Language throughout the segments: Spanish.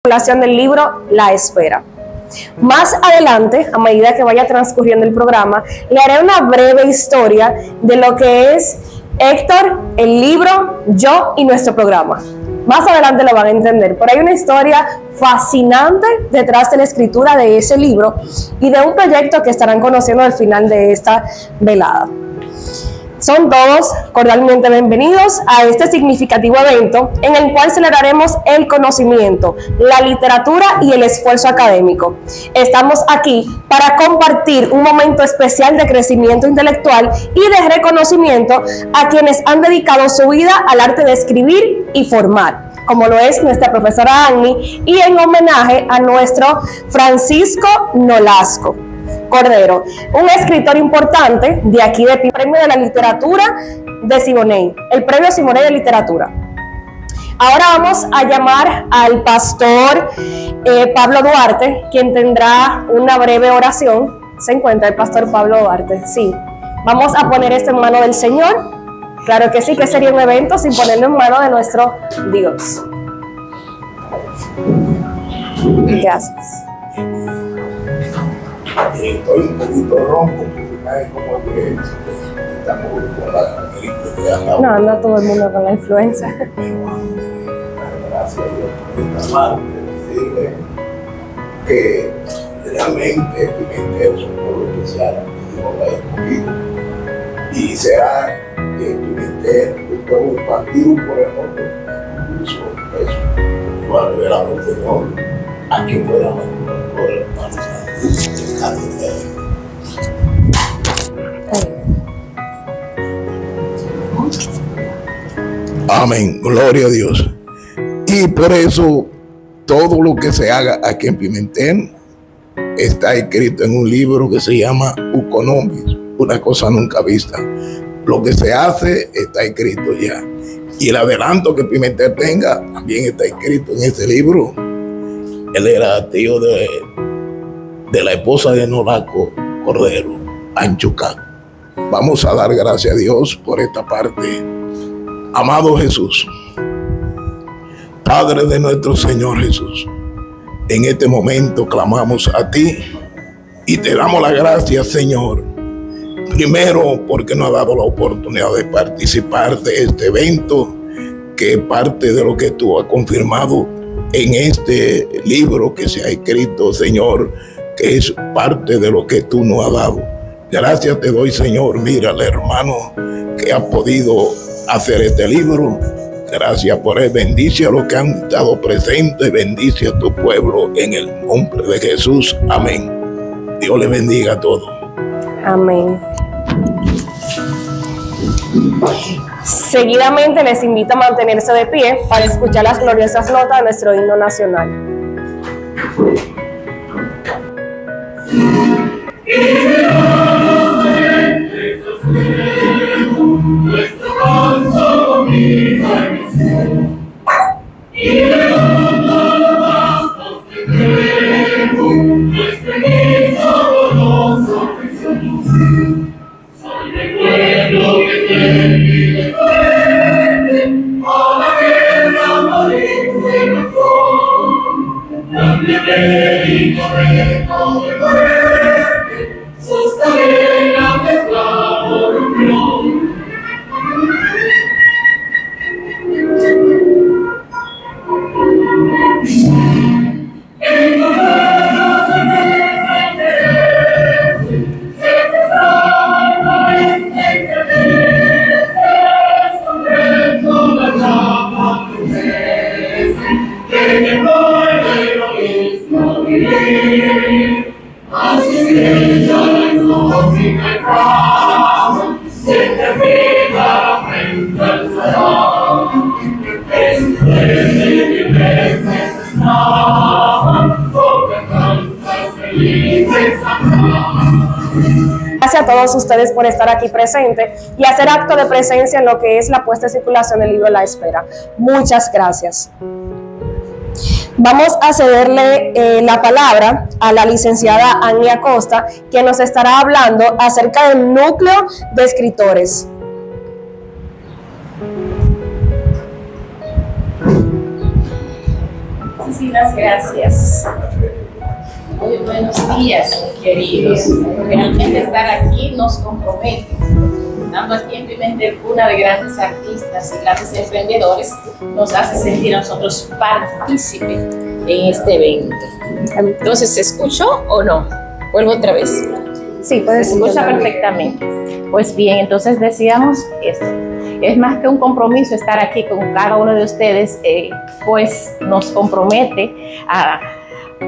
Del libro La Espera. Más adelante, a medida que vaya transcurriendo el programa, le haré una breve historia de lo que es Héctor, el libro, yo y nuestro programa. Más adelante lo van a entender, pero hay una historia fascinante detrás de la escritura de ese libro y de un proyecto que estarán conociendo al final de esta velada. Son todos cordialmente bienvenidos a este significativo evento en el cual celebraremos el conocimiento, la literatura y el esfuerzo académico. Estamos aquí para compartir un momento especial de crecimiento intelectual y de reconocimiento a quienes han dedicado su vida al arte de escribir y formar, como lo es nuestra profesora Agni, y en homenaje a nuestro Francisco Nolasco Cordero, un escritor importante de aquí de Premio de la Literatura de Siboney, el Premio Siboney de Literatura. Ahora vamos a llamar al pastor Pablo Duarte, quien tendrá una breve oración. ¿Se encuentra el pastor Pablo Duarte? Sí. Vamos a poner esto en mano del Señor. Claro que sí, que sería un evento sin ponerlo en mano de nuestro Dios. Gracias. Estoy un poquito ronco porque como que estamos con la influencia. No, anda todo el mundo con la influenza. Gracias a Dios por esta parte, decirle que realmente Pimentel es un pueblo especial, Dios lo ha escogido. Y será que Pimentel, un pueblo expandido por el mundo, incluso eso lo ha revelado el Señor a quien fuera por el Padre. Amén, gloria a Dios. Y por eso todo lo que se haga aquí en Pimentel está escrito en un libro que se llama Uconomis, una cosa nunca vista. Lo que se hace está escrito ya. Y el adelanto que Pimentel tenga también está escrito en ese libro. Él era tío de la esposa de Nolasco Cordero, Anchucac. Vamos a dar gracias a Dios por esta parte. Amado Jesús, Padre de nuestro Señor Jesús, en este momento clamamos a ti y te damos las gracias, Señor. Primero, porque nos ha dado la oportunidad de participar de este evento, que es parte de lo que tú has confirmado en este libro que se ha escrito, Señor, que es parte de lo que tú nos has dado. Gracias te doy, Señor. Mira al hermano que ha podido hacer este libro. Gracias por él. Bendice a los que han estado presentes. Bendice a tu pueblo en el nombre de Jesús. Amén. Dios le bendiga a todos. Amén. Seguidamente les invito a mantenerse de pie para escuchar las gloriosas notas de nuestro himno nacional. Nuestro canto domina el cielo, y levanta los brazos que tenemos, nuestro himno doloroso Jesús. Soy del pueblo que te pide fuerte, a la guerra morirse mejor, también y correcto de muerte, sus cadenas de esclavo rompió. Gracias a todos ustedes por estar aquí presentes y hacer acto de presencia en lo que es la puesta en circulación del libro La Espera. Muchas gracias. Vamos a cederle la palabra a la licenciada Agni Acosta, quien nos estará hablando acerca del núcleo de escritores. Muchísimas gracias. Muy buenos días, queridos. Realmente estar aquí nos compromete. Estando aquí en Pimentel, cuna de grandes artistas y grandes emprendedores, nos hace sentir a nosotros partícipes en este evento. Entonces, ¿se escuchó o no? Vuelvo otra vez. Sí, puedes. Se escucha perfectamente. Pues bien, entonces decíamos esto. Es más que un compromiso estar aquí con cada uno de ustedes, pues nos compromete a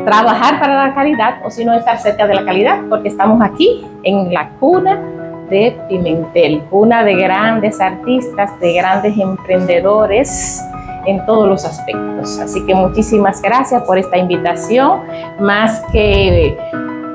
trabajar para la calidad, o si no estar cerca de la calidad, porque estamos aquí en la cuna de Pimentel, cuna de grandes artistas, de grandes emprendedores en todos los aspectos. Así que muchísimas gracias por esta invitación, más que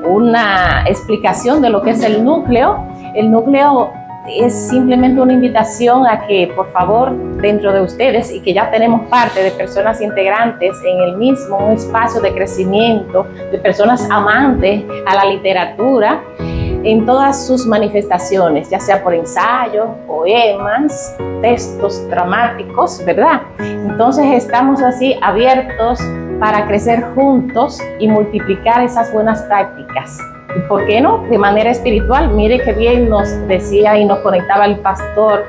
una explicación de lo que es el núcleo es simplemente una invitación a que, por favor, dentro de ustedes, y que ya tenemos parte de personas integrantes en el mismo, un espacio de crecimiento, de personas amantes a la literatura, en todas sus manifestaciones, ya sea por ensayos, poemas, textos dramáticos, ¿verdad? Entonces estamos así abiertos para crecer juntos y multiplicar esas buenas prácticas. ¿Y por qué no? De manera espiritual. Mire qué bien nos decía y nos conectaba el pastor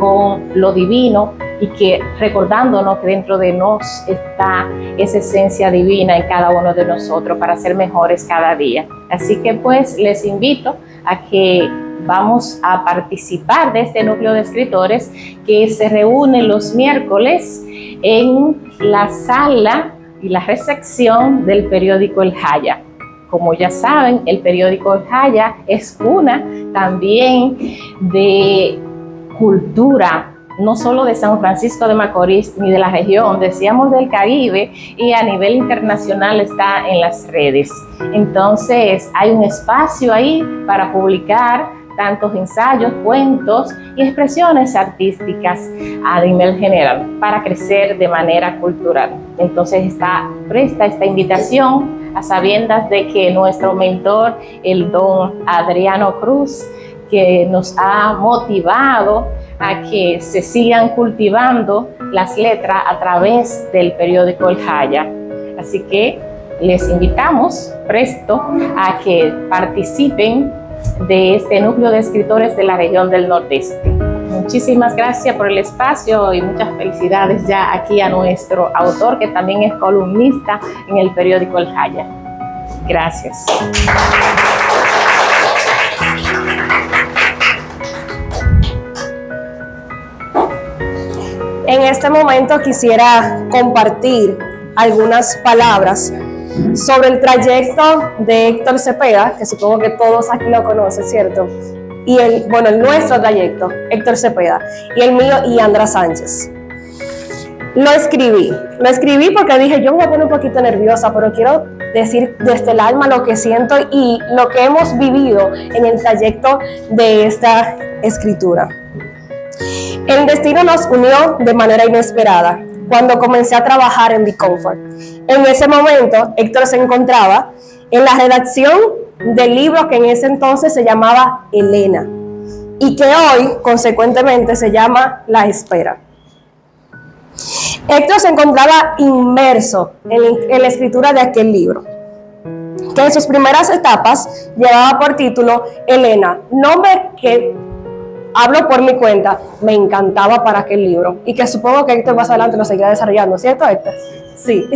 con lo divino, y que recordándonos que dentro de nos está esa esencia divina en cada uno de nosotros para ser mejores cada día. Así que pues les invito a que vamos a participar de este núcleo de escritores que se reúne los miércoles en la sala y la recepción del periódico El Jaya. Como ya saben, el periódico El Jaya es una también de cultura, no solo de San Francisco de Macorís ni de la región, decíamos del Caribe, y a nivel internacional está en las redes. Entonces hay un espacio ahí para publicar tantos ensayos, cuentos y expresiones artísticas a nivel general para crecer de manera cultural. Entonces está presta esta invitación a sabiendas de que nuestro mentor, el don Adriano Cruz, que nos ha motivado a que se sigan cultivando las letras a través del periódico El Jaya. Así que les invitamos presto a que participen de este núcleo de escritores de la región del Nordeste. Muchísimas gracias por el espacio y muchas felicidades ya aquí a nuestro autor, que también es columnista en el periódico El Jaya. Gracias. En este momento quisiera compartir algunas palabras sobre el trayecto de Héctor Cepeda, que supongo que todos aquí lo conocen, ¿cierto? Y el nuestro trayecto, Héctor Cepeda, y el mío, y Andra Sánchez. Lo escribí porque dije, yo me voy a poner un poquito nerviosa, pero quiero decir desde el alma lo que siento y lo que hemos vivido en el trayecto de esta escritura. El destino nos unió de manera inesperada cuando comencé a trabajar en The Comfort. En ese momento, Héctor se encontraba en la redacción del libro que en ese entonces se llamaba Elena y que hoy, consecuentemente, se llama La Espera. Héctor se encontraba inmerso en la escritura de aquel libro, que en sus primeras etapas llevaba por título Elena, nombre que, hablo por mi cuenta, me encantaba para aquel libro y que supongo que Héctor más adelante lo seguirá desarrollando, ¿cierto, Héctor? Sí.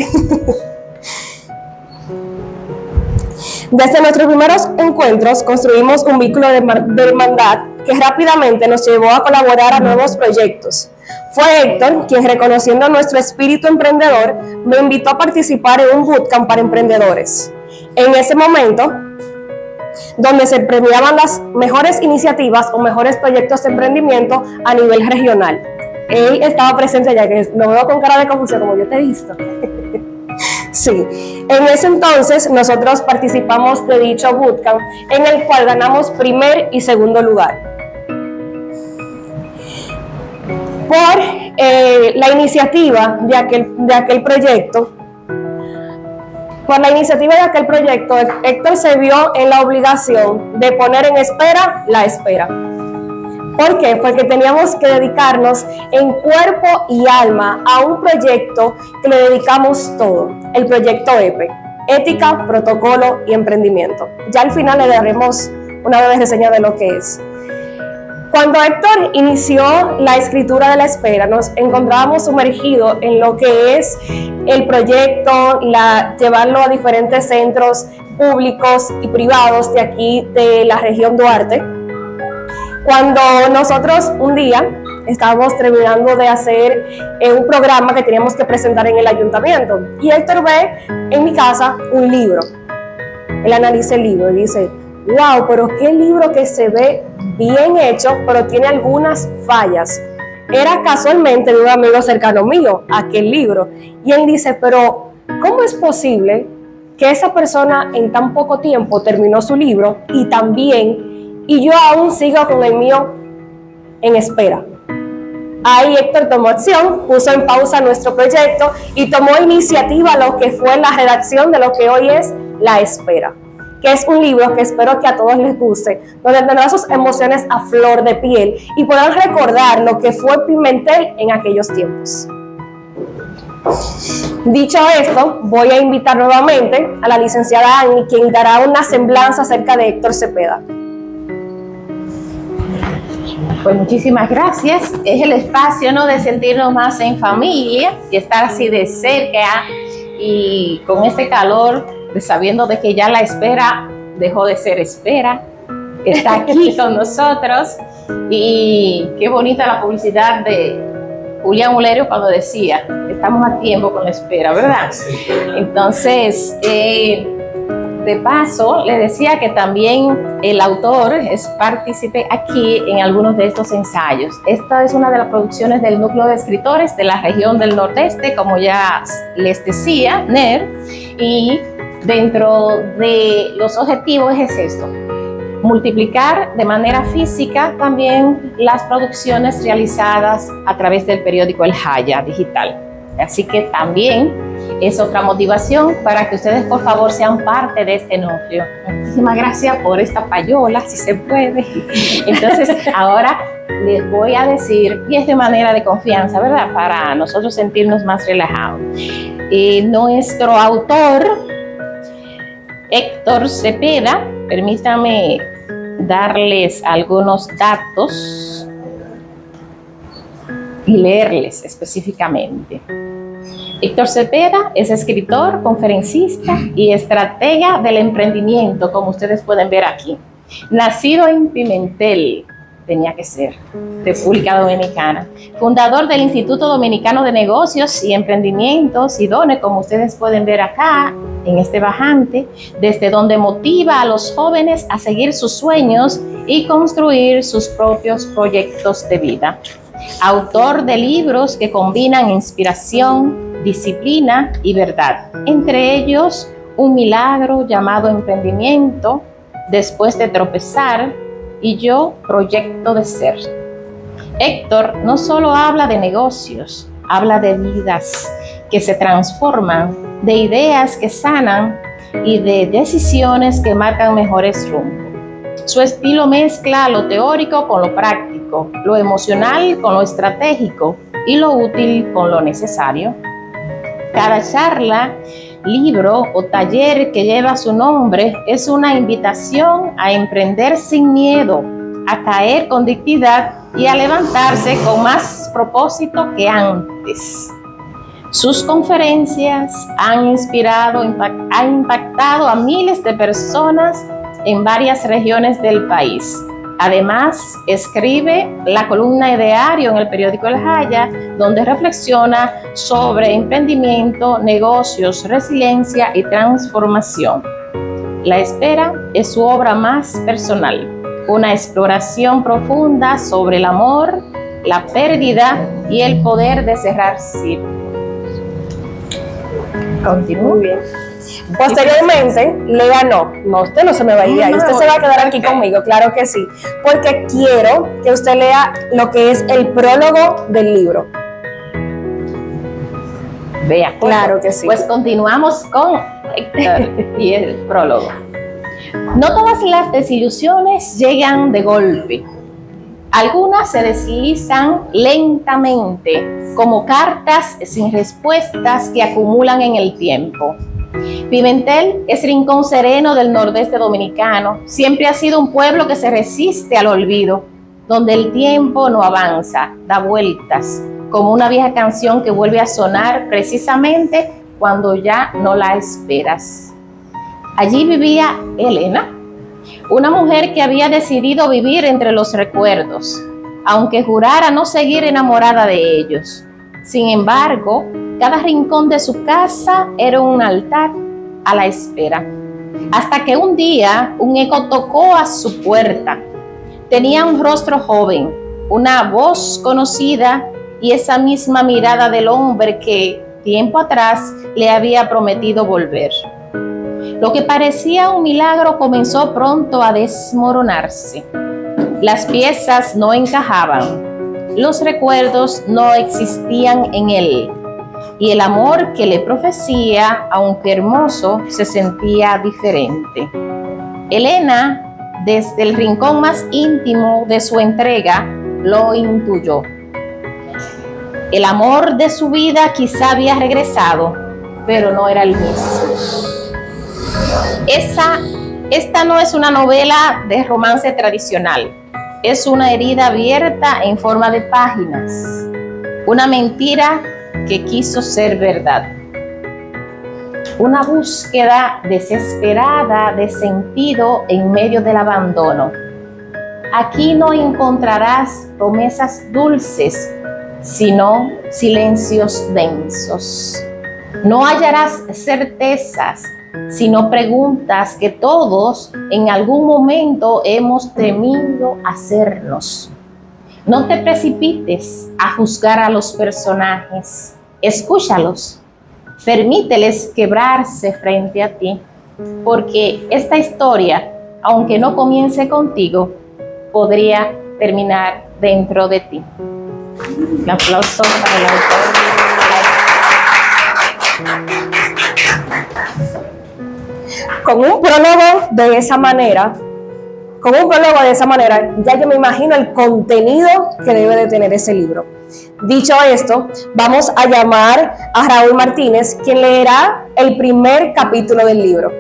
Desde nuestros primeros encuentros construimos un vínculo de hermandad que rápidamente nos llevó a colaborar a nuevos proyectos. Fue Héctor quien, reconociendo nuestro espíritu emprendedor, me invitó a participar en un bootcamp para emprendedores. En ese momento, donde se premiaban las mejores iniciativas o mejores proyectos de emprendimiento a nivel regional. Él estaba presente ya, que lo veo con cara de confusión, como yo te he visto. Sí, en ese entonces nosotros participamos de dicho bootcamp, en el cual ganamos primer y segundo lugar. Por la iniciativa de aquel proyecto, Héctor se vio en la obligación de poner en espera la espera. ¿Por qué? Porque teníamos que dedicarnos en cuerpo y alma a un proyecto que le dedicamos todo. el proyecto EPE, Ética, Protocolo y Emprendimiento. Ya al final le daremos una breve reseña de lo que es. Cuando Héctor inició la escritura de La Espera, nos encontrábamos sumergidos en lo que es el proyecto, llevarlo a diferentes centros públicos y privados de aquí, de la región Duarte. Cuando nosotros un día estábamos terminando de hacer un programa que teníamos que presentar en el ayuntamiento, y Héctor ve en mi casa un libro. Él analiza el libro y dice: wow, pero qué libro que se ve bien hecho, pero tiene algunas fallas. Era casualmente de un amigo cercano mío aquel libro, y él dice: pero ¿cómo es posible que esa persona en tan poco tiempo terminó su libro y yo aún sigo con el mío en espera? Ahí Héctor tomó acción, puso en pausa nuestro proyecto y tomó iniciativa a lo que fue la redacción de lo que hoy es La Espera, que es un libro que espero que a todos les guste, donde tendrán sus emociones a flor de piel y podrán recordar lo que fue Pimentel en aquellos tiempos. Dicho esto, voy a invitar nuevamente a la licenciada Annie, quien dará una semblanza acerca de Héctor Cepeda. Pues muchísimas gracias. Es el espacio, ¿no?, de sentirnos más en familia y estar así de cerca y con este calor, sabiendo de que ya la espera dejó de ser espera, está aquí con nosotros. Y qué bonita la publicidad de Julián Ulerio cuando decía: estamos a tiempo con la espera, ¿verdad? Entonces, de paso, le decía que también el autor es partícipe aquí en algunos de estos ensayos. Esta es una de las producciones del Núcleo de Escritores de la región del Nordeste, como ya les decía, NER, y dentro de los objetivos es esto: multiplicar de manera física también las producciones realizadas a través del periódico El Jaya digital. Así que también es otra motivación para que ustedes, por favor, sean parte de este núcleo. Muchísimas gracias por esta payola, si se puede. Entonces, ahora les voy a decir, y es de manera de confianza, ¿verdad?, para nosotros sentirnos más relajados. Nuestro autor, Héctor Cepeda, permítanme darles algunos datos y leerles específicamente. Héctor Cepeda es escritor, conferencista y estratega del emprendimiento, como ustedes pueden ver aquí. Nacido en Pimentel, tenía que ser, República Dominicana. Fundador del Instituto Dominicano de Negocios y Emprendimientos, IDONE, como ustedes pueden ver acá, en este bajante, desde donde motiva a los jóvenes a seguir sus sueños y construir sus propios proyectos de vida. Autor de libros que combinan inspiración, disciplina y verdad, entre ellos Un milagro llamado Emprendimiento, Después de tropezar y Yo, Proyecto de Ser. Héctor no solo habla de negocios, habla de vidas que se transforman, de ideas que sanan y de decisiones que marcan mejores rumbos. Su estilo mezcla lo teórico con lo práctico, lo emocional con lo estratégico y lo útil con lo necesario. Cada charla, libro o taller que lleva su nombre es una invitación a emprender sin miedo, a caer con dignidad y a levantarse con más propósito que antes. Sus conferencias han impactado a miles de personas en varias regiones del país. Además, escribe la columna Ideario en el periódico El Jaya, donde reflexiona sobre emprendimiento, negocios, resiliencia y transformación. La Espera es su obra más personal, una exploración profunda sobre el amor, la pérdida y el poder de cerrar círculos. Continúa. Muy bien. Posteriormente le ganó, no, usted no se me va a ir ahí, usted se va a quedar aquí conmigo, claro que sí, porque quiero que usted lea lo que es el prólogo del libro. Vea, claro que sí. Pues continuamos con Héctor y el prólogo. No todas las desilusiones llegan de golpe. Algunas se deslizan lentamente, como cartas sin respuestas que acumulan en el tiempo. Pimentel es rincón sereno del nordeste dominicano. Siempre ha sido un pueblo que se resiste al olvido, donde el tiempo no avanza, da vueltas, como una vieja canción que vuelve a sonar precisamente cuando ya no la esperas. Allí vivía Elena, una mujer que había decidido vivir entre los recuerdos, aunque jurara no seguir enamorada de ellos. Sin embargo, cada rincón de su casa era un altar a la espera, hasta que un día un eco tocó a su puerta. Tenía un rostro joven, una voz conocida y esa misma mirada del hombre que tiempo atrás le había prometido volver. Lo que parecía un milagro comenzó pronto a desmoronarse. Las piezas no encajaban, los recuerdos no existían en él, y el amor que le profecía, aunque hermoso, se sentía diferente. Elena, desde el rincón más íntimo de su entrega, lo intuyó. El amor de su vida quizá había regresado, pero no era el mismo. Esta no es una novela de romance tradicional. Es una herida abierta en forma de páginas. Una mentira que quiso ser verdad. Una búsqueda desesperada de sentido en medio del abandono. Aquí no encontrarás promesas dulces, sino silencios densos. No hallarás certezas, sino preguntas que todos en algún momento hemos temido hacernos. No te precipites a juzgar a los personajes. Escúchalos. Permíteles quebrarse frente a ti, porque esta historia, aunque no comience contigo, podría terminar dentro de ti. Un aplauso para el autor. Con un prólogo de esa manera, ya yo me imagino el contenido que debe de tener ese libro. Dicho esto, vamos a llamar a Raúl Martínez, quien leerá el primer capítulo del libro.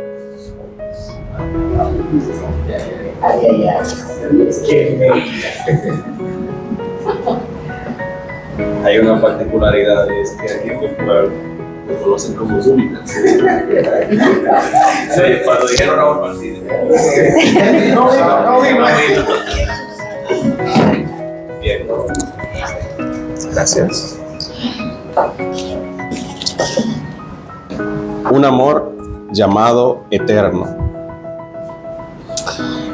Hay una particularidad de este aquí en el pueblo, que conocen como Zúñiga. Sí, cuando dijeron Raúl Martínez. No me imagino. Bien. Gracias. Un amor llamado eterno.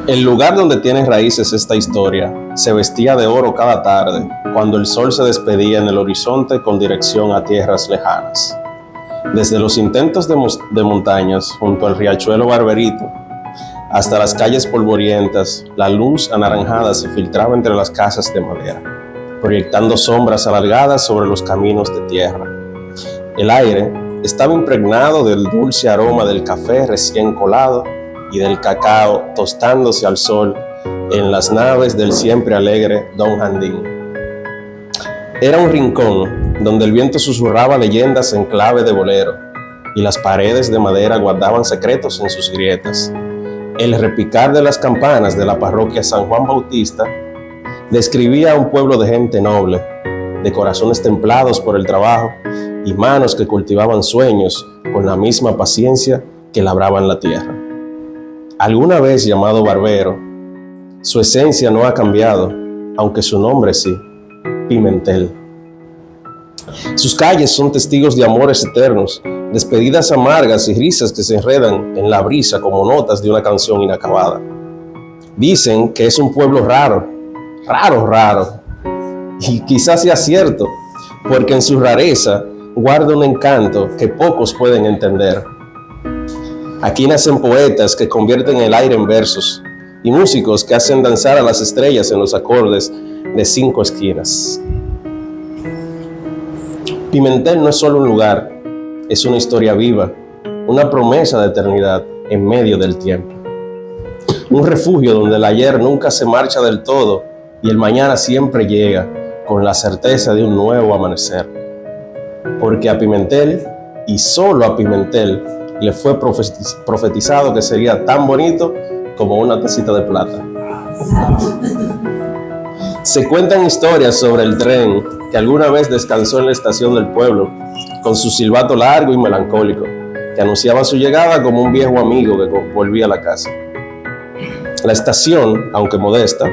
El lugar donde tiene raíces esta historia se vestía de oro cada tarde cuando el sol se despedía en el horizonte con dirección a tierras lejanas. Desde los intentos de montañas junto al riachuelo Barberito hasta las calles polvorientas, la luz anaranjada se filtraba entre las casas de madera, proyectando sombras alargadas sobre los caminos de tierra. El aire estaba impregnado del dulce aroma del café recién colado y del cacao tostándose al sol en las naves del siempre alegre Don Jandín. Era un rincón donde el viento susurraba leyendas en clave de bolero y las paredes de madera guardaban secretos en sus grietas. El repicar de las campanas de la parroquia San Juan Bautista describía a un pueblo de gente noble, de corazones templados por el trabajo y manos que cultivaban sueños con la misma paciencia que labraban la tierra. Alguna vez llamado Barbero, su esencia no ha cambiado, aunque su nombre sí, Pimentel. Sus calles son testigos de amores eternos, despedidas amargas y risas que se enredan en la brisa como notas de una canción inacabada. Dicen que es un pueblo raro, y quizás sea cierto, porque en su rareza guarda un encanto que pocos pueden entender. Aquí nacen poetas que convierten el aire en versos y músicos que hacen danzar a las estrellas en los acordes de 5 esquinas. Pimentel no es solo un lugar, es una historia viva, una promesa de eternidad en medio del tiempo. Un refugio donde el ayer nunca se marcha del todo y el mañana siempre llega con la certeza de un nuevo amanecer. Porque a Pimentel, y solo a Pimentel, le fue profetizado que sería tan bonito como una tacita de plata. Se cuentan historias sobre el tren que alguna vez descansó en la estación del pueblo, con su silbato largo y melancólico, que anunciaba su llegada como un viejo amigo que volvía a la casa. La estación, aunque modesta,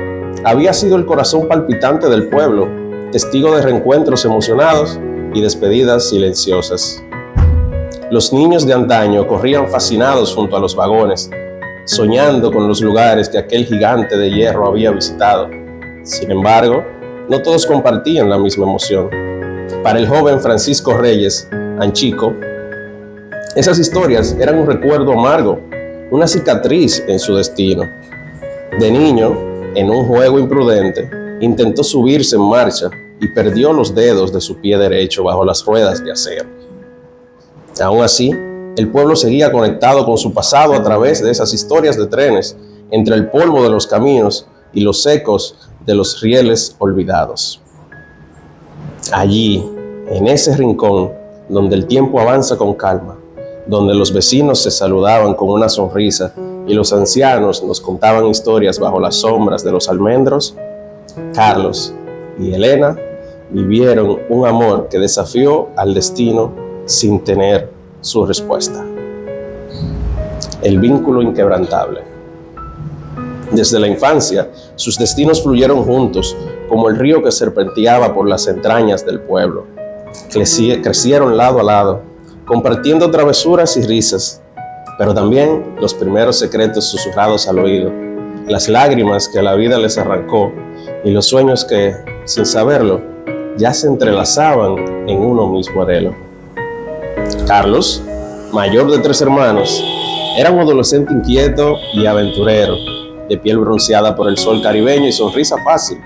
había sido el corazón palpitante del pueblo, testigo de reencuentros emocionados y despedidas silenciosas. Los niños de antaño corrían fascinados junto a los vagones, soñando con los lugares que aquel gigante de hierro había visitado. Sin embargo, no todos compartían la misma emoción. Para el joven Francisco Reyes, Anchico, esas historias eran un recuerdo amargo, una cicatriz en su destino. De niño, en un juego imprudente, intentó subirse en marcha y perdió los dedos de su pie derecho bajo las ruedas de acero. Aún así, el pueblo seguía conectado con su pasado a través de esas historias de trenes, entre el polvo de los caminos y los ecos de los rieles olvidados. Allí, en ese rincón, donde el tiempo avanza con calma, donde los vecinos se saludaban con una sonrisa y los ancianos nos contaban historias bajo las sombras de los almendros, Carlos y Elena vivieron un amor que desafió al destino sin tener su respuesta. El vínculo inquebrantable. Desde la infancia, sus destinos fluyeron juntos, como el río que serpenteaba por las entrañas del pueblo. Crecieron lado a lado, compartiendo travesuras y risas, pero también los primeros secretos susurrados al oído, las lágrimas que la vida les arrancó y los sueños que, sin saberlo, ya se entrelazaban en uno mismo anhelo. Carlos, mayor de 3 hermanos, era un adolescente inquieto y aventurero, de piel bronceada por el sol caribeño y sonrisa fácil.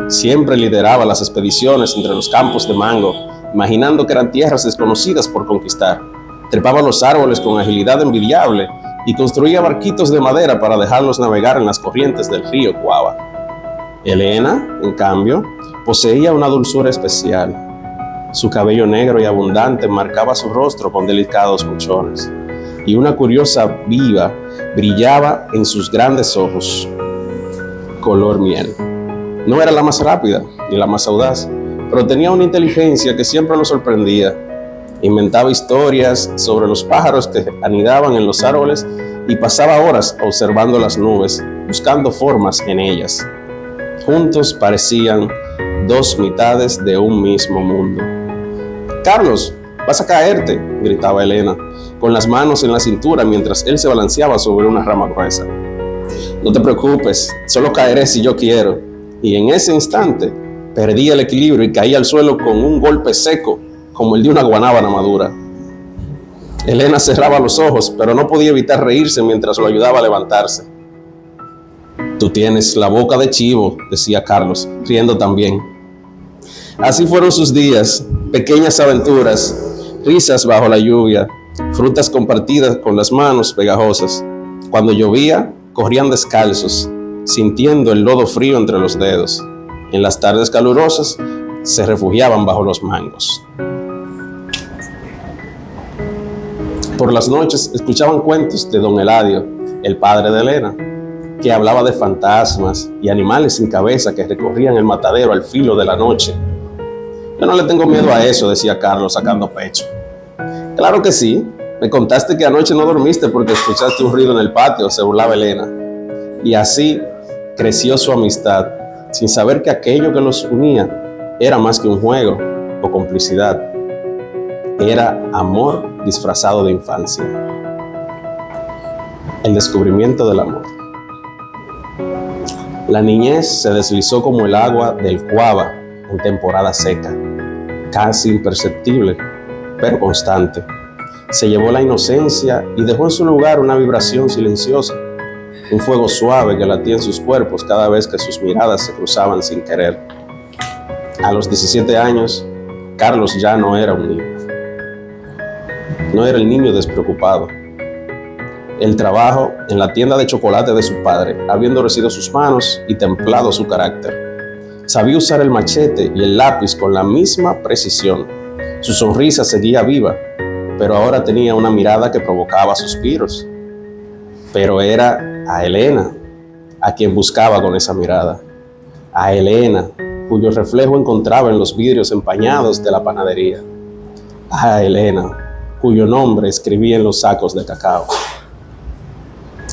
Siempre lideraba las expediciones entre los campos de mango, imaginando que eran tierras desconocidas por conquistar. Trepaba los árboles con agilidad envidiable y construía barquitos de madera para dejarlos navegar en las corrientes del río Cuava. Elena, en cambio, poseía una dulzura especial. Su cabello negro y abundante marcaba su rostro con delicados mechones, y una curiosa viva brillaba en sus grandes ojos, color miel. No era la más rápida ni la más audaz, pero tenía una inteligencia que siempre lo sorprendía. Inventaba historias sobre los pájaros que anidaban en los árboles y pasaba horas observando las nubes, buscando formas en ellas. Juntos parecían 2 mitades de un mismo mundo. «Carlos, vas a caerte», gritaba Elena, con las manos en la cintura mientras él se balanceaba sobre una rama gruesa. «No te preocupes, solo caeré si yo quiero». Y en ese instante perdí el equilibrio y caí al suelo con un golpe seco, como el de una guanábana madura. Elena cerraba los ojos, pero no podía evitar reírse mientras lo ayudaba a levantarse. «Tú tienes la boca de chivo», decía Carlos, riendo también. Así fueron sus días, pequeñas aventuras, risas bajo la lluvia, frutas compartidas con las manos pegajosas. Cuando llovía, corrían descalzos, sintiendo el lodo frío entre los dedos. En las tardes calurosas, se refugiaban bajo los mangos. Por las noches escuchaban cuentos de don Eladio, el padre de Elena, que hablaba de fantasmas y animales sin cabeza que recorrían el matadero al filo de la noche. «Yo no le tengo miedo a eso», decía Carlos sacando pecho. «Claro que sí, me contaste que anoche no dormiste porque escuchaste un ruido en el patio», se burlaba Elena. Y así creció su amistad, sin saber que aquello que los unía era más que un juego o complicidad. Era amor disfrazado de infancia. El descubrimiento del amor. La niñez se deslizó como el agua del Cuava en temporada seca, casi imperceptible, pero constante. Se llevó la inocencia y dejó en su lugar una vibración silenciosa, un fuego suave que latía en sus cuerpos cada vez que sus miradas se cruzaban sin querer. A los 17 años, Carlos ya no era un niño. No era el niño despreocupado. el trabajo en la tienda de chocolate de su padre había endurecido sus manos y templado su carácter. Sabía usar el machete y el lápiz con la misma precisión. Su sonrisa seguía viva, pero ahora tenía una mirada que provocaba suspiros. Pero era a Elena a quien buscaba con esa mirada. A Elena, cuyo reflejo encontraba en los vidrios empañados de la panadería. A Elena, cuyo nombre escribía en los sacos de cacao.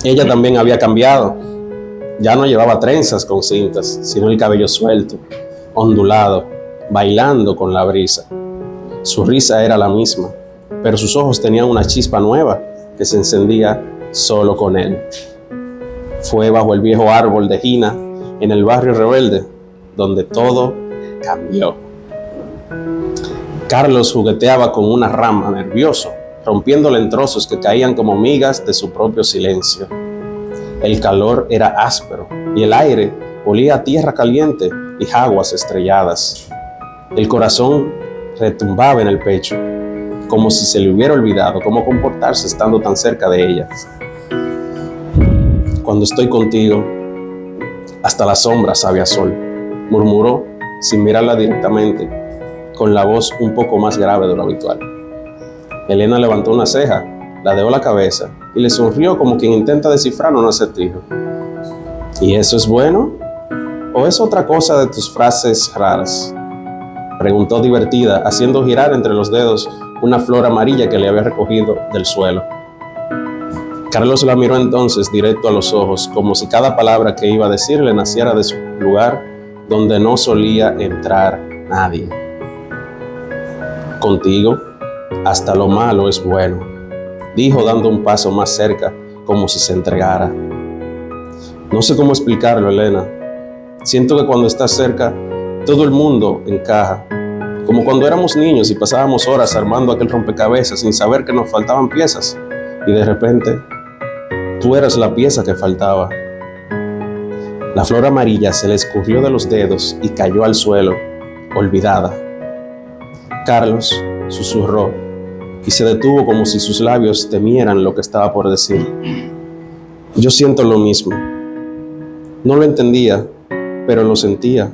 Ella también había cambiado. Ya no llevaba trenzas con cintas, sino el cabello suelto, ondulado, bailando con la brisa. Su risa era la misma, pero sus ojos tenían una chispa nueva que se encendía solo con él. Fue bajo el viejo árbol de Gina, en el barrio rebelde, donde todo cambió. Carlos jugueteaba con una rama, nervioso, rompiéndola en trozos que caían como migas de su propio silencio. El calor era áspero y el aire olía a tierra caliente y aguas estrelladas. El corazón retumbaba en el pecho, como si se le hubiera olvidado cómo comportarse estando tan cerca de ella. Cuando estoy contigo, hasta la sombra sabe a sol, murmuró sin mirarla directamente, con la voz un poco más grave de lo habitual. Elena levantó una ceja, ladeó la cabeza y le sonrió como quien intenta descifrar un acertijo. ¿Y eso es bueno? ¿O es otra cosa de tus frases raras?, preguntó divertida, haciendo girar entre los dedos una flor amarilla que le había recogido del suelo. Carlos la miró entonces directo a los ojos, como si cada palabra que iba a decirle naciera de su lugar donde no solía entrar nadie. Contigo, hasta lo malo es bueno, dijo dando un paso más cerca, como si se entregara. No sé cómo explicarlo, Elena. Siento que cuando estás cerca, todo el mundo encaja, como cuando éramos niños y pasábamos horas armando aquel rompecabezas sin saber que nos faltaban piezas, y de repente, tú eras la pieza que faltaba. La flor amarilla se le escurrió de los dedos y cayó al suelo, olvidada. Carlos susurró y se detuvo como si sus labios temieran lo que estaba por decir. Yo siento lo mismo. No lo entendía, pero lo sentía.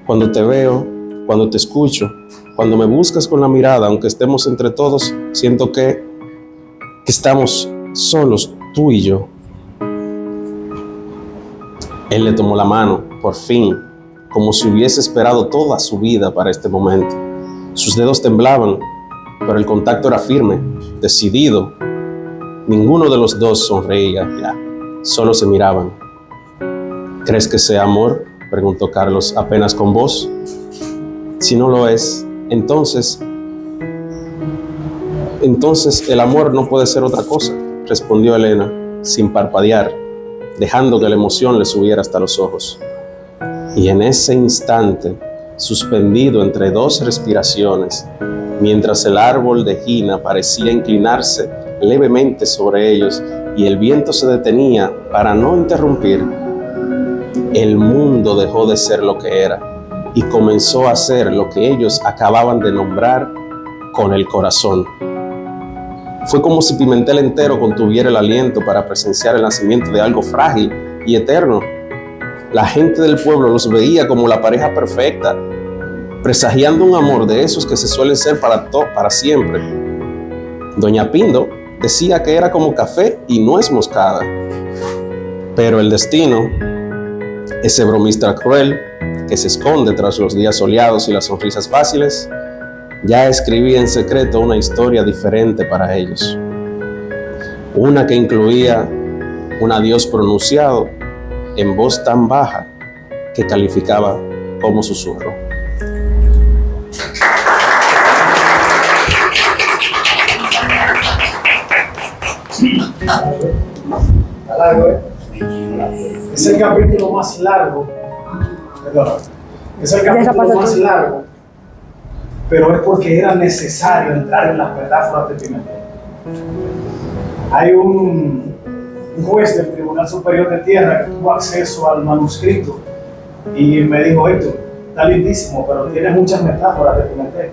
Cuando te veo, cuando te escucho, cuando me buscas con la mirada, aunque estemos entre todos, siento que estamos solos, tú y yo. Él le tomó la mano, por fin, como si hubiese esperado toda su vida para este momento. Sus dedos temblaban, pero el contacto era firme, decidido. Ninguno de los dos sonreía ya, solo se miraban. ¿Crees que sea amor?, preguntó Carlos apenas con voz. Si no lo es, entonces el amor no puede ser otra cosa, respondió Elena, sin parpadear, dejando que la emoción le subiera hasta los ojos. Y en ese instante, suspendido entre dos respiraciones, mientras el árbol de Gina parecía inclinarse levemente sobre ellos y el viento se detenía para no interrumpir, el mundo dejó de ser lo que era y comenzó a ser lo que ellos acababan de nombrar con el corazón. Fue como si Pimentel entero contuviera el aliento para presenciar el nacimiento de algo frágil y eterno. La gente del pueblo los veía como la pareja perfecta, presagiando un amor de esos que se suelen ser para siempre. Doña Pindo decía que era como café y nuez moscada. Pero el destino, ese bromista cruel que se esconde tras los días soleados y las sonrisas fáciles, ya escribía en secreto una historia diferente para ellos. Una que incluía un adiós pronunciado en voz tan baja que calificaba como susurro. Está largo, ¿eh? Es el capítulo más largo. Perdón. Es el capítulo más largo, pero es porque era necesario entrar en las metáforas de Pimentel. Hay un juez del Tribunal Superior de Tierra que tuvo acceso al manuscrito y me dijo: Héctor, está lindísimo, pero tiene muchas metáforas de Pimentel.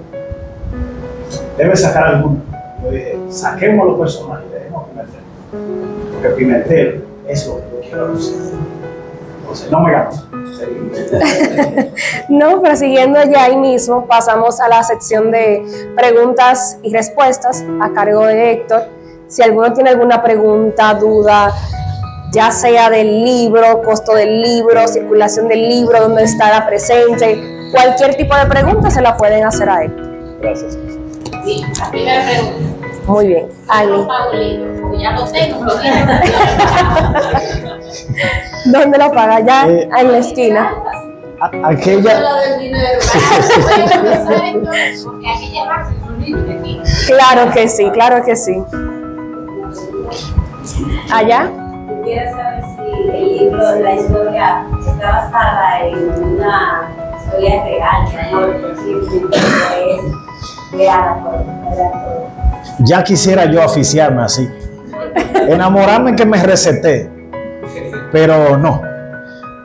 Debe sacar alguna. Yo dije: saquemos los personajes, dejemos Pimentel. Porque Pimentel es lo que yo quiero lucir. Entonces, no me gasto. No, pero siguiendo ya ahí mismo, pasamos a la sección de preguntas y respuestas a cargo de Héctor. Si alguno tiene alguna pregunta, duda, ya sea del libro, costo del libro, circulación del libro, dónde estará presente, cualquier tipo de pregunta se la pueden hacer a Héctor. Gracias. Sí, la primera pregunta. Muy bien, Ani. ¿Cómo pago el libro? Porque ya lo tengo, lo tengo. ¿Dónde lo paga? Ya en la esquina. Aquella, Lo del dinero. Porque hay que llevarse un libro de aquí. Claro que sí, claro que sí. ¿Allá? Quisiera saber si el libro, la historia, está basada en una historia real, ¿no? Si es creada por el autor. ya quisiera yo oficiarme así. Enamorarme que me receté, pero no.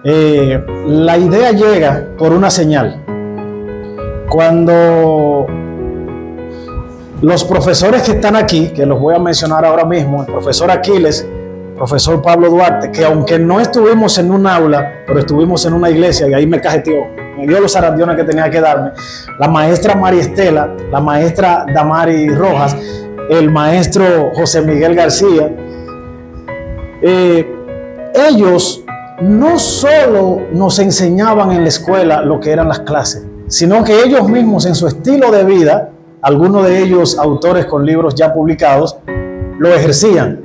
La idea llega por una señal. Cuando los profesores que están aquí, que los voy a mencionar ahora mismo, el profesor Aquiles, el profesor Pablo Duarte, que aunque no estuvimos en un aula, pero estuvimos en una iglesia y ahí me cajeteó, me dio los arandiones que tenía que darme, la maestra María Estela, la maestra Damari Rojas, el maestro José Miguel García, ellos no solo nos enseñaban en la escuela lo que eran las clases, sino que ellos mismos en su estilo de vida, algunos de ellos autores con libros ya publicados, lo ejercían.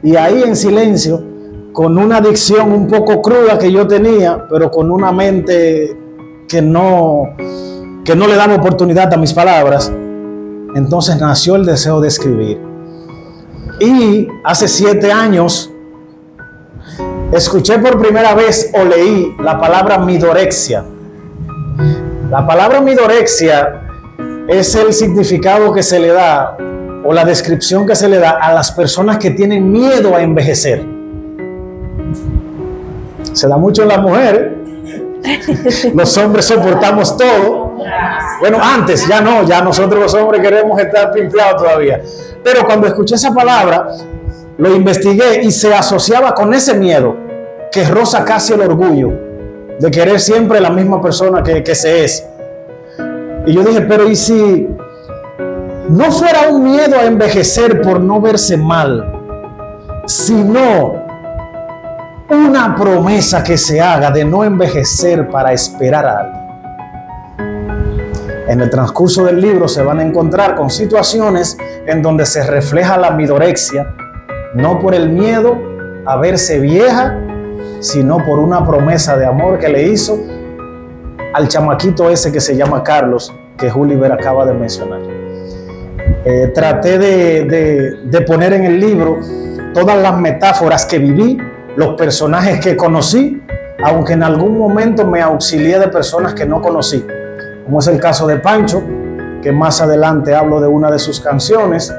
Y ahí en silencio, con una dicción un poco cruda que yo tenía, pero con una mente que no le daba oportunidad a mis palabras, entonces nació el deseo de escribir. Y hace 7 años escuché por primera vez o leí la palabra midorexia. La palabra midorexia es el significado que se le da o la descripción que se le da a las personas que tienen miedo a envejecer. Se da mucho en las mujeres. Los hombres soportamos todo. Bueno, antes, ya no, ya nosotros los hombres queremos estar pimpeados todavía. Pero cuando escuché esa palabra, lo investigué y se asociaba con ese miedo que roza casi el orgullo de querer siempre la misma persona que se es. Y yo dije, pero ¿y si no fuera un miedo a envejecer por no verse mal, sino una promesa que se haga de no envejecer para esperar a alguien? En el transcurso del libro se van a encontrar con situaciones en donde se refleja la midorexia, no por el miedo a verse vieja, sino por una promesa de amor que le hizo al chamaquito ese que se llama Carlos, que Juliver acaba de mencionar. Traté de poner en el libro todas las metáforas que viví, los personajes que conocí, aunque en algún momento me auxilié de personas que no conocí, como es el caso de Pancho, que más adelante hablo de una de sus canciones,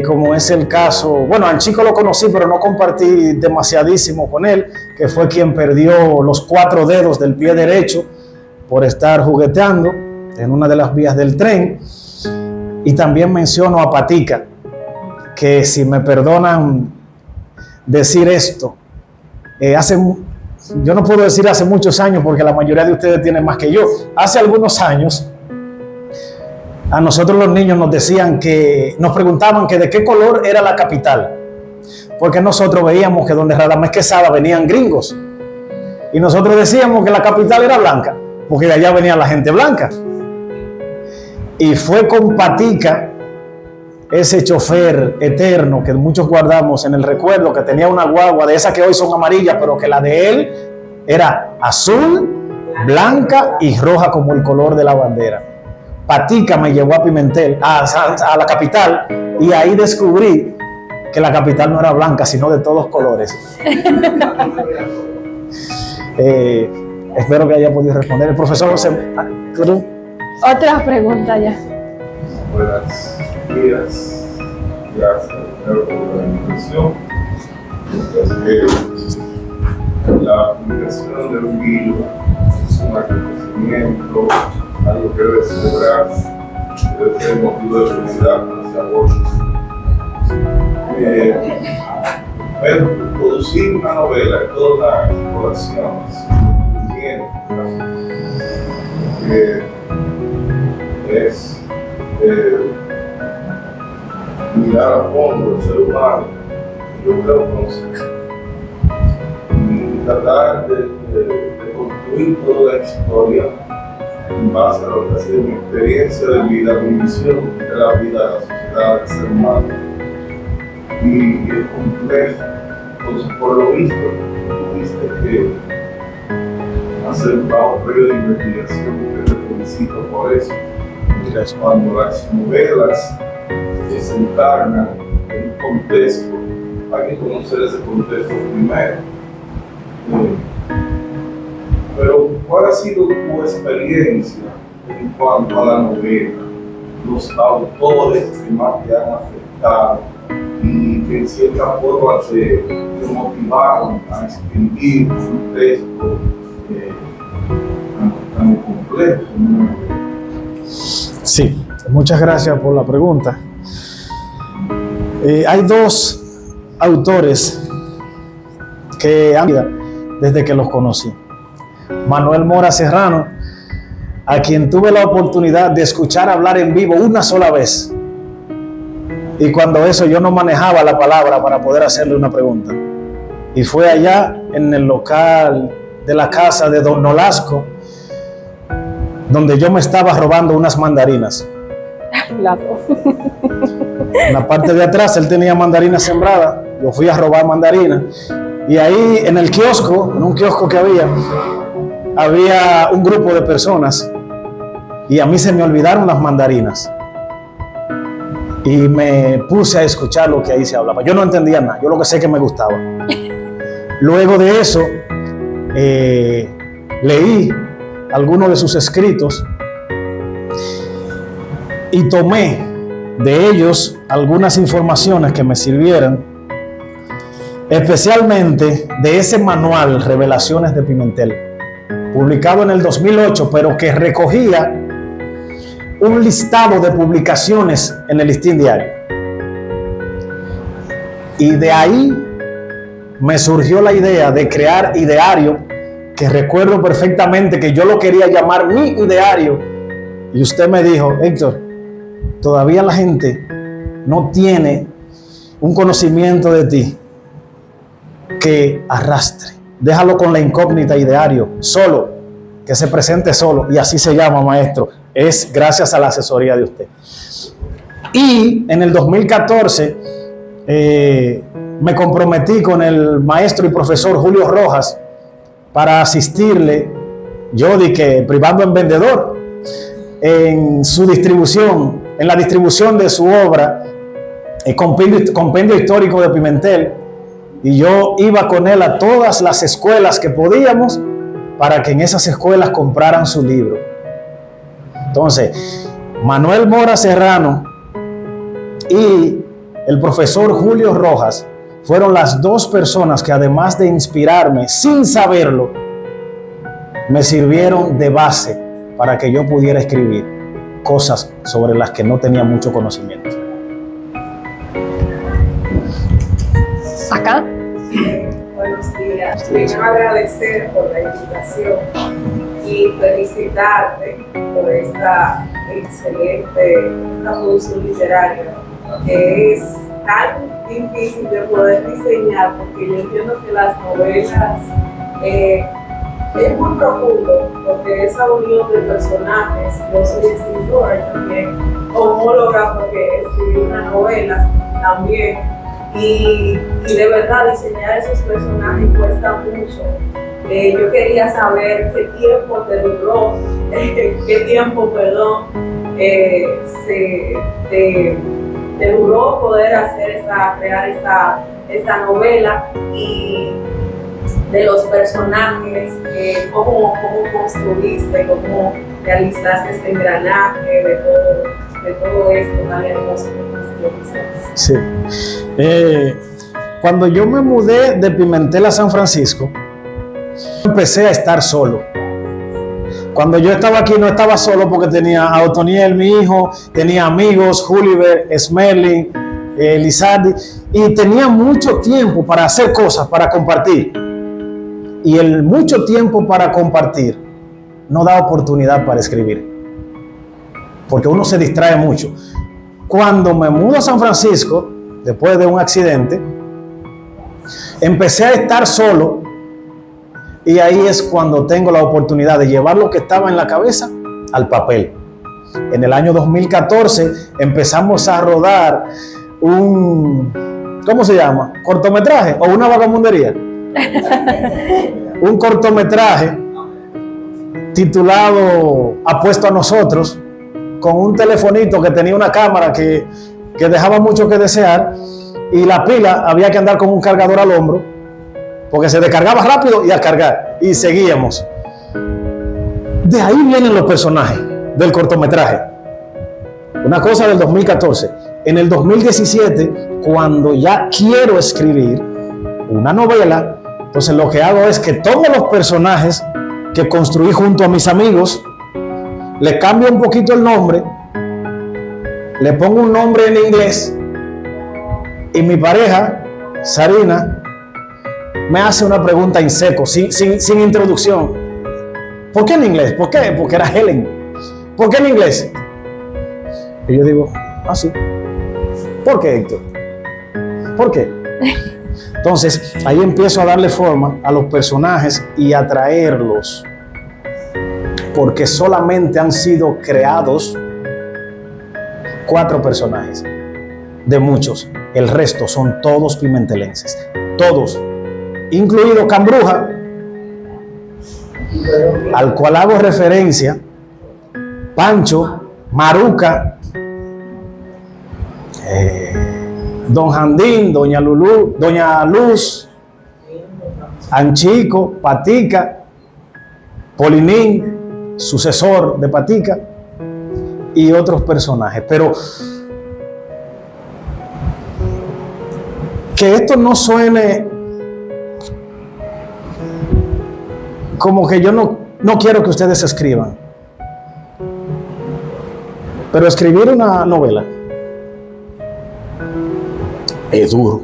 como es el caso, bueno, a Chico lo conocí, pero no compartí demasiadísimo con él, que fue quien perdió los 4 dedos del pie derecho por estar jugueteando en una de las vías del tren. Y también menciono a Patica, que si me perdonan decir esto, yo no puedo decir hace muchos años porque la mayoría de ustedes tienen más que yo. Hace algunos años, a nosotros los niños nos preguntaban que de qué color era la capital, porque nosotros veíamos que donde Radamés Quesada venían gringos y nosotros decíamos que la capital era blanca, porque de allá venía la gente blanca. Y fue con Patica, ese chofer eterno que muchos guardamos en el recuerdo, que tenía una guagua de esas que hoy son amarillas, pero que la de él era azul, blanca y roja como el color de la bandera. Patica me llevó a Pimentel, a la capital, y ahí descubrí que la capital no era blanca, sino de todos colores. Espero que haya podido responder. El profesor José Cruz. Otra pregunta ya. Buenos días. Gracias primero por la invitación. La publicación de un libro es un acontecimiento, algo que debe celebrarse, debe ser motivo de felicidad hacia vos. Pero producir una novela es toda una exploración, es mirar a fondo el ser humano, yo creo que tratar de construir toda la historia en base a lo que ha sido mi experiencia de vida, mi visión de la vida de la sociedad del ser humano. Y es complejo. Entonces, por lo visto, tuviste que hacer un bajo periodo de investigación, que te felicito por eso. Cuando las novelas se encarnan en un contexto, hay que conocer ese contexto primero. Pero, ¿cuál ha sido tu experiencia en cuanto a la novela? Los autores que más te han afectado y que en cierta forma te motivaron a escribir un texto tan complejo como una novela. Sí, muchas gracias por la pregunta. Hay dos autores que han vivido desde que los conocí. Manuel Mora Serrano, a quien tuve la oportunidad de escuchar hablar en vivo una sola vez. Y cuando eso yo no manejaba la palabra para poder hacerle una pregunta. Y fue allá en el local de la casa de Don Nolasco, donde yo me estaba robando unas mandarinas. En la parte de atrás él tenía mandarinas sembradas, yo fui a robar mandarinas. Y ahí en el kiosco, en un kiosco que había un grupo de personas y a mí se me olvidaron las mandarinas. Y me puse a escuchar lo que ahí se hablaba. Yo no entendía nada, yo lo que sé es que me gustaba. Luego de eso, leí algunos de sus escritos y tomé de ellos algunas informaciones que me sirvieran, especialmente de ese manual Revelaciones de Pimentel, publicado en el 2008, pero que recogía un listado de publicaciones en el Listín Diario. Y de ahí me surgió la idea de crear Ideario, que recuerdo perfectamente que yo lo quería llamar mi ideario. Y usted me dijo: Héctor, todavía la gente no tiene un conocimiento de ti que arrastre. Déjalo con la incógnita Ideario, solo, que se presente solo. Y así se llama, maestro. Es gracias a la asesoría de usted. Y en el 2014 me comprometí con el maestro y profesor Julio Rojas para asistirle, yo privando en vendedor, en su distribución, en la distribución de su obra, el compendio histórico de Pimentel. Y yo iba con él a todas las escuelas que podíamos para que en esas escuelas compraran su libro. Entonces, Manuel Mora Serrano y el profesor Julio Rojas fueron las dos personas que, además de inspirarme sin saberlo, me sirvieron de base para que yo pudiera escribir cosas sobre las que no tenía mucho conocimiento. Acá. Buenos días. Primero agradecer por la invitación y felicitarte por esta excelente producción literaria, que es tan difícil de poder diseñar, porque yo entiendo que las novelas es muy profundo, porque esa unión de personajes, yo soy escritora también, homóloga porque escribí una novela también, y de verdad diseñar esos personajes cuesta mucho. Yo quería saber qué tiempo te duró, te duró poder crear esta novela, y de los personajes, cómo construiste, cómo realizaste este engranaje de todo esto tan hermoso que construiste. Sí. Cuando yo me mudé de Pimentel a San Francisco, empecé a estar solo. Cuando yo estaba aquí no estaba solo, porque tenía a Otoniel, mi hijo, tenía amigos, Juliver, Smerling, Lizardi, y tenía mucho tiempo para hacer cosas, para compartir. Y el mucho tiempo para compartir no da oportunidad para escribir, porque uno se distrae mucho. Cuando me mudo a San Francisco, después de un accidente, empecé a estar solo, y ahí es cuando tengo la oportunidad de llevar lo que estaba en la cabeza al papel. En el año 2014 empezamos a rodar un, ¿cómo se llama? ¿Cortometraje o una vagamundería? Un cortometraje titulado Apuesto a Nosotros, con un telefonito que tenía una cámara que dejaba mucho que desear, y la pila había que andar con un cargador al hombro, porque se descargaba rápido y a cargar, y seguíamos. De ahí vienen los personajes del cortometraje. Una cosa del 2014. En el 2017, cuando ya quiero escribir una novela, entonces lo que hago es que tomo los personajes que construí junto a mis amigos, le cambio un poquito el nombre, le pongo un nombre en inglés, y mi pareja, Sarina, me hace una pregunta en seco, sin introducción. ¿Por qué en inglés? ¿Por qué? Porque era Helen. ¿Por qué en inglés? Y yo digo, sí. ¿Por qué, Héctor? ¿Por qué? Entonces, ahí empiezo a darle forma a los personajes y a traerlos, porque solamente han sido creados 4 personajes de muchos. El resto son todos pimentelenses, todos, incluido Cambruja, al cual hago referencia, Pancho, Maruca, Don Jandín, Doña Lulú, Doña Luz, Anchico, Patica, Polinín, sucesor de Patica, y otros personajes. Pero que esto no suene como que yo no quiero que ustedes escriban, pero escribir una novela es duro.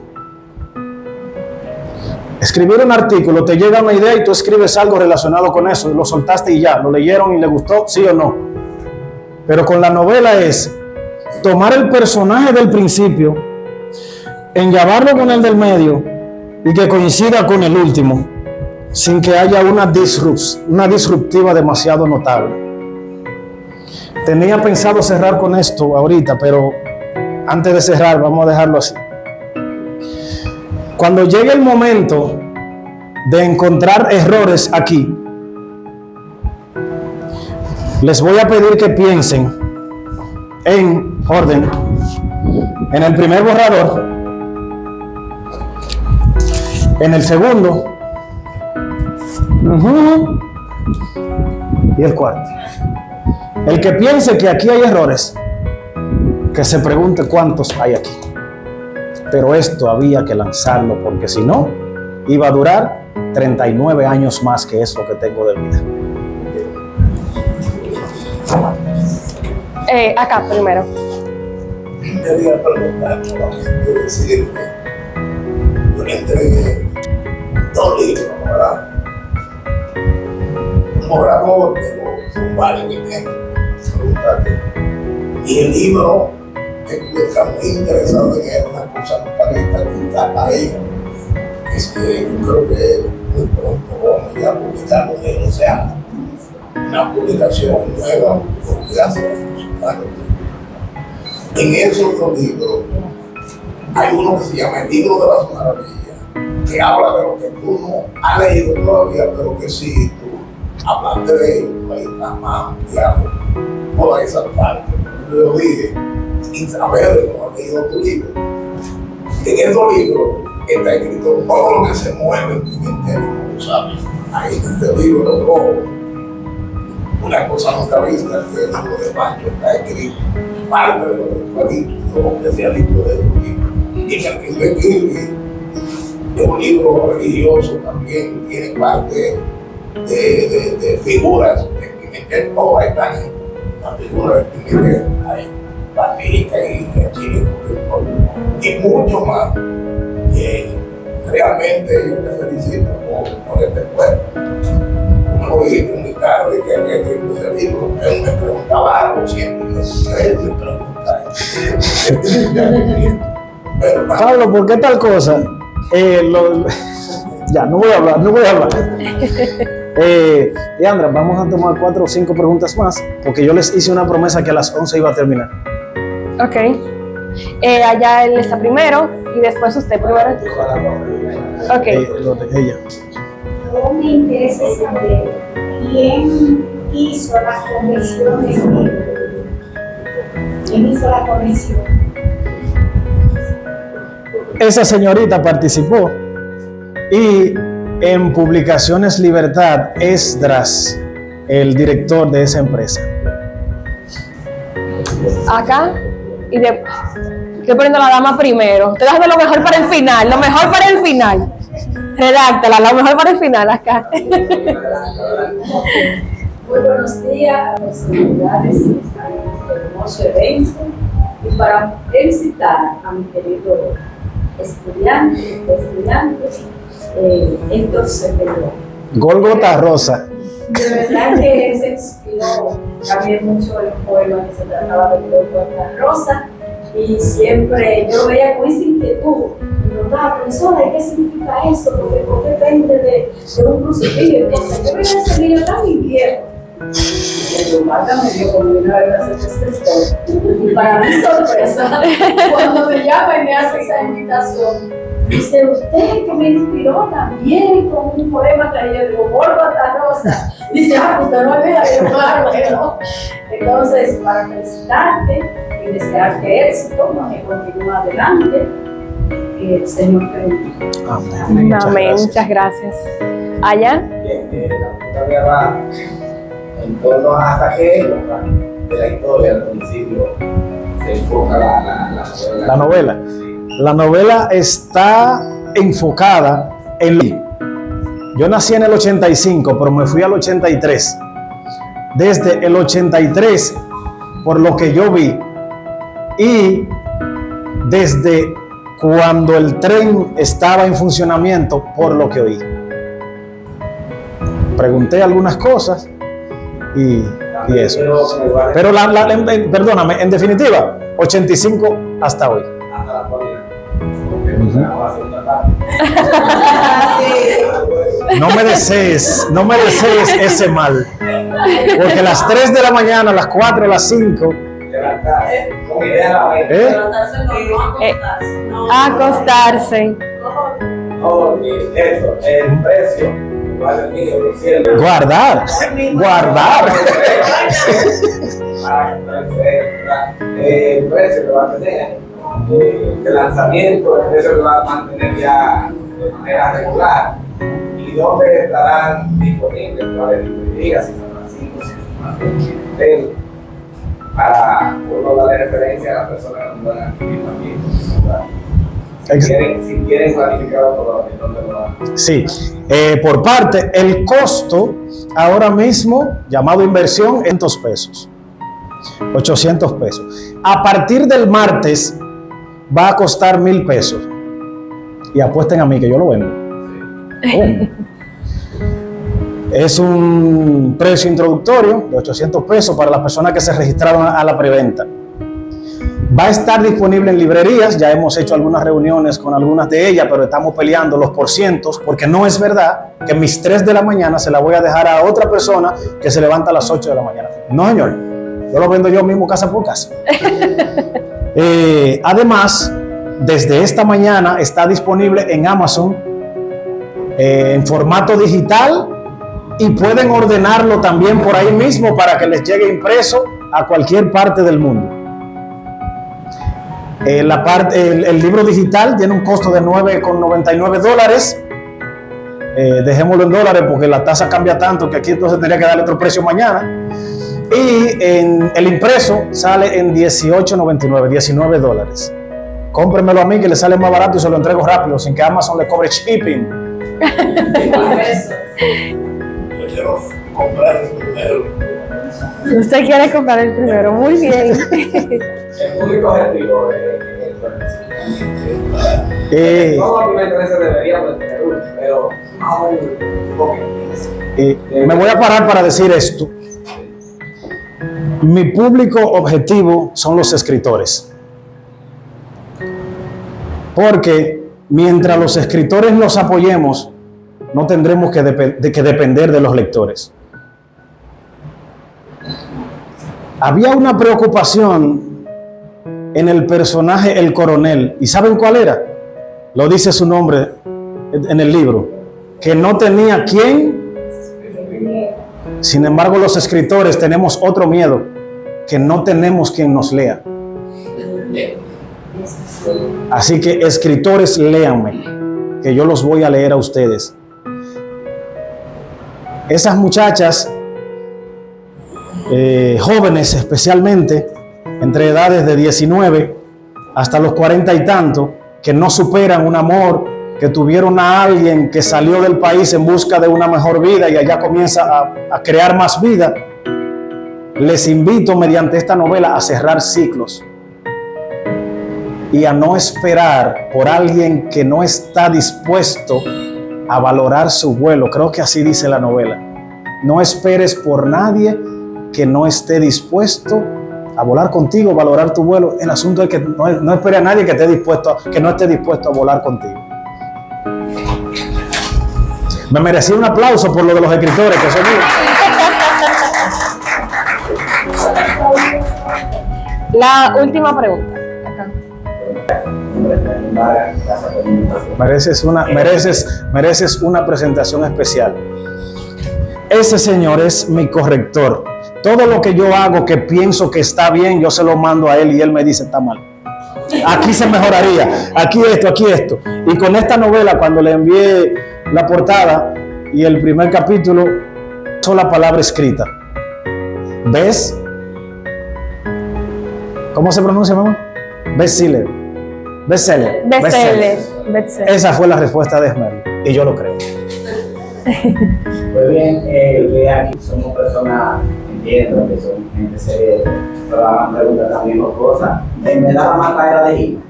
Escribir un artículo, te llega una idea y tú escribes algo relacionado con eso, y lo soltaste y ya, lo leyeron y le gustó, sí o no. Pero con la novela es tomar el personaje del principio, enllavarlo con el del medio y que coincida con el último, sin que haya una disruptiva demasiado notable. Tenía pensado cerrar con esto ahorita, pero antes de cerrar vamos a dejarlo así. Cuando llegue el momento de encontrar errores aquí, les voy a pedir que piensen en orden, en el primer borrador, en el segundo, y el cuarto. El que piense que aquí hay errores, que se pregunte cuántos hay aquí. Pero esto había que lanzarlo, porque si no, iba a durar 39 años más, que es lo que tengo de vida. Acá primero. Quería preguntar solamente, decir que yo le entregué 2 libros, ¿verdad? Un borrador de los varios que tengo. Y el libro, que está muy interesado en él, una cosa para ella, es que yo creo que muy pronto vamos a publicarlo en el océano, una publicación nueva, porque hace en esos 2 libros hay uno que se llama El Libro de las Maravillas, que habla de lo que tú no has leído todavía, pero que sí tú hablaste de ello, ahí está más ampliado toda esa parte. Yo lo dije sin saber, no he leído tu libro. En esos libros está escrito todo lo que se mueve en Pimentel, como tú sabes. Ahí en este libro de rojo, una cosa nunca vista, que el libro de Pancho está escrito, parte de los especialistas de los libros. Y en el que escribe, es un libro religioso también, tiene parte de figuras de Pimentel, todas están en la figura de Pimentel, hay Patica y Chile, y mucho más. Realmente yo te felicito por este pueblo. Como lo dijiste muy tarde, que había escrito ese libro, él me preguntaba algo siempre, me preguntaba. Pablo, ¿por qué tal cosa? Ya, no voy a hablar. Leandra, vamos a tomar 4 o 5 preguntas más, porque yo les hice una promesa que a las 11 iba a terminar. Ok. Allá él está primero y después usted primero. Ok. Ella. No me interesa saber quién hizo las convenciones. ¿Quién hizo la convención? Esa señorita participó y en Publicaciones Libertad, Esdras, el director de esa empresa. Acá y estoy poniendo a la dama primero. Estoy dejando lo mejor para el final, lo mejor para el final. Redáctala, lo mejor para el final acá. Muy buenos días a las autoridades que están en este hermoso evento y para felicitar a mi querido estudiante, Héctor Cepeda. Gólgota Rosa. De verdad que se inspiró también mucho el poema que se trataba de Gólgota Rosa y siempre yo veía con esa inquietud. Me preguntaba, profesora, ¿y qué significa eso? Porque depende de un crucifijo. Entonces, yo veía ese niño tan viejo. El Marta me dio como una vez a hacer esta historia. Y para mi sorpresa, cuando me llama y me hace esa invitación, dice usted que me inspiró también con un poema que yo digo, Gólgota Rosa. Dice, usted no me yo claro que no. Entonces, para felicitarte y desearte éxito, que continúe adelante. El Señor te bendiga. Amén. Muchas gracias. Allá. Bien, la pregunta mía va en torno a hasta qué época de la historia del municipio se enfoca la novela. La novela está enfocada en... Yo nací en el 85, pero me fui al 83. Desde el 83, por lo que yo vi, y desde cuando el tren estaba en funcionamiento, por lo que oí. Pregunté algunas cosas y eso. Pero perdóname, en definitiva, 85 hasta hoy. Hasta la actualidad. No me desees ese mal. Porque las 3 de la mañana, las 4, las 5. Acostarse. El precio. Guardar. El precio que va a tener, el lanzamiento, el precio que va a mantener ya de manera regular y dónde estarán disponibles, cuáles librerías, si San Francisco, si San para uno darle referencia a las personas que nos van a adquirir también. Si quieren planificar otro dónde lo van. Sí, por parte, el costo ahora mismo, llamado inversión, 800 pesos. 800 pesos. A partir del martes va a costar 1,000 pesos. Y apuesten a mí que yo lo vendo. Es un precio introductorio de 800 pesos para las personas que se registraron a la preventa. Va a estar disponible en librerías, ya hemos hecho algunas reuniones con algunas de ellas, pero estamos peleando los porcientos, porque no es verdad que mis 3 de la mañana se la voy a dejar a otra persona que se levanta a las 8 de la mañana. No, señor, yo lo vendo yo mismo casa por casa. Además, desde esta mañana está disponible en Amazon en formato digital y pueden ordenarlo también por ahí mismo para que les llegue impreso a cualquier parte del mundo. El libro digital tiene un costo de $9.99. Dejémoslo en dólares porque la tasa cambia tanto que aquí entonces tendría que darle otro precio mañana. Y el impreso sale en $18.99, $19. Cómpremelo a mí que le sale más barato y se lo entrego rápido sin que Amazon le cobre shipping. Yo quiero comprar el primero. Usted quiere comprar el primero, muy bien. El público objetivo Todo pimentelense debería de tener uno, pero más o menos. Me voy a parar para decir esto. Mi público objetivo son los escritores. Porque mientras los escritores los apoyemos, no tendremos que depender de los lectores. Había una preocupación en el personaje El Coronel. ¿Y saben cuál era? Lo dice su nombre en el libro. Que no tenía quien. Sin embargo, los escritores tenemos otro miedo. Que no tenemos quien nos lea. Así que escritores, léanme. Que yo los voy a leer a ustedes. Esas muchachas, jóvenes especialmente, entre edades de 19 hasta los 40 y tanto, que no superan un amor, que tuvieron a alguien que salió del país en busca de una mejor vida y allá comienza a crear más vida, les invito mediante esta novela a cerrar ciclos y a no esperar por alguien que no está dispuesto a valorar su vuelo. Creo que así dice la novela. No esperes por nadie que no esté dispuesto a volar contigo, valorar tu vuelo. El asunto es que no espere a nadie que no esté dispuesto a volar contigo. Me merecía un aplauso por lo de los escritores, que son míos. La última pregunta. Mereces una presentación especial. Ese señor es mi corrector. Todo lo que yo hago que pienso que está bien, yo se lo mando a él y él me dice está mal. Aquí se mejoraría, aquí esto. Y con esta novela, cuando le envié la portada y el primer capítulo, sola palabra escrita. ¿Ves? ¿Cómo se pronuncia, mamá? Bestseller. Esa fue la respuesta de Esmer y yo lo creo. Pues bien, aquí somos personas, entiendo que son gente seria, pero hagan preguntas también o cosas. ¿Me da la mata era de Gina?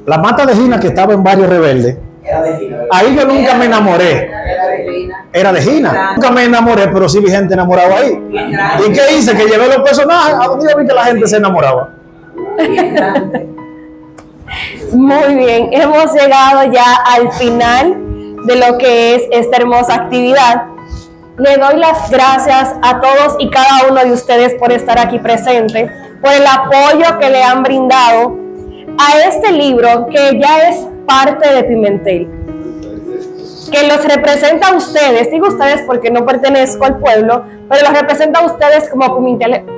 La mata de Gina que estaba en Barrio Rebelde. Era de Gina. Ahí yo nunca me enamoré. Era de Gina. Nunca me enamoré, pero sí vi gente enamorada ahí. ¿Y qué hice? Que llevé los personajes a donde yo vi que la gente se enamoraba. Muy bien, hemos llegado ya al final de lo que es esta hermosa actividad. Le doy las gracias a todos y cada uno de ustedes por estar aquí presente, por el apoyo que le han brindado a este libro que ya es parte de Pimentel, que los representa a ustedes. Digo ustedes porque no pertenezco al pueblo, pero los representa a ustedes como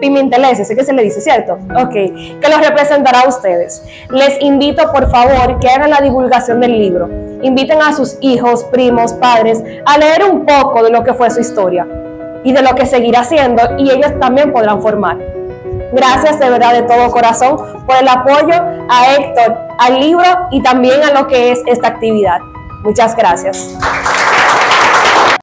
pimenteleses, sé que se le dice, ¿cierto? Ok, que los representará a ustedes. Les invito, por favor, que hagan la divulgación del libro. Inviten a sus hijos, primos, padres a leer un poco de lo que fue su historia y de lo que seguirá siendo, y ellos también podrán formar. Gracias de verdad de todo corazón por el apoyo a Héctor, al libro y también a lo que es esta actividad. Muchas gracias.